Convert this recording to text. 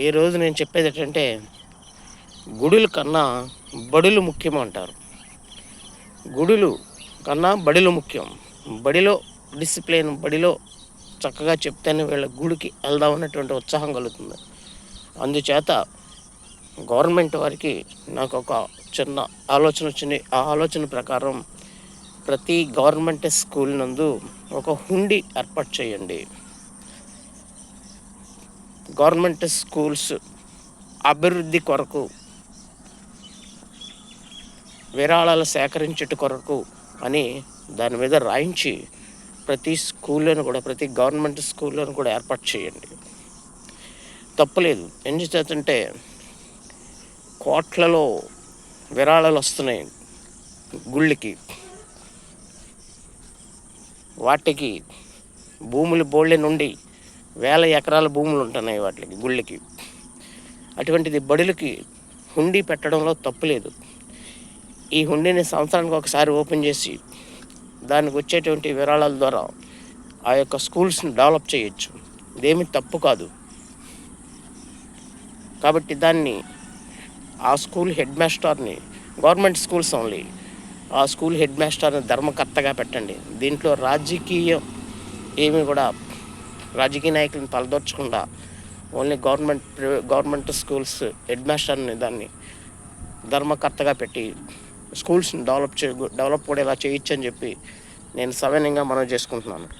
ఈరోజు నేను చెప్పేది ఏంటంటే గుడుల కన్నా బడులు ముఖ్యం అంటారు. గుడులు కన్నా బడులు ముఖ్యం. బడిలో డిసిప్లిన్, బడిలో చక్కగా చెప్తేనే వీళ్ళ గుడికి వెళ్దాం అన్నటువంటి ఉత్సాహం కలుగుతుంది. అందుచేత గవర్నమెంట్ వారికి నాకు ఒక చిన్న ఆలోచన వచ్చింది. ఆ ఆలోచన ప్రకారం ప్రతి గవర్నమెంట్ స్కూల్ నందు ఒక హుండీ ఏర్పాటు చేయండి. గవర్నమెంట్ స్కూల్స్ అభివృద్ధి కొరకు, విరాళాలు సేకరించుట కొరకు అని దాని మీద రాయించి ప్రతి స్కూల్లోనూ కూడా, ప్రతి గవర్నమెంట్ స్కూల్లోనూ కూడా ఏర్పాటు చేయండి. తప్పులేదు. ఎందుచేతంటే కోట్లలో విరాళాలు వస్తున్నాయి గుళ్ళకి. వాటికి భూములు బోళ్ళే నుండి వేల ఎకరాల భూములు ఉంటున్నాయి వాటికి, గుళ్ళకి. అటువంటిది బడులకి హుండీ పెట్టడంలో తప్పులేదు. ఈ హుండీని సంవత్సరానికి ఒకసారి ఓపెన్ చేసి దానికి వచ్చేటువంటి విరాళాల ద్వారా ఆ యొక్క స్కూల్స్ని డెవలప్ చేయొచ్చు. ఇదేమీ తప్పు కాదు. కాబట్టి దాన్ని ఆ స్కూల్ హెడ్ మాస్టర్ని, గవర్నమెంట్ స్కూల్స్ ఓన్లీ, ఆ స్కూల్ హెడ్ మాస్టర్ని ధర్మకర్తగా పెట్టండి. దీంట్లో రాజకీయ నాయకులను తలదొచ్చకుండా ఓన్లీ గవర్నమెంట్ స్కూల్స్ హెడ్ మాస్టర్ని దాన్ని ధర్మకర్తగా పెట్టి స్కూల్స్ని డెవలప్ కూడా ఇలా చేయొచ్చు అని చెప్పి నేను సవినయంగా మనవి చేసుకుంటున్నాను.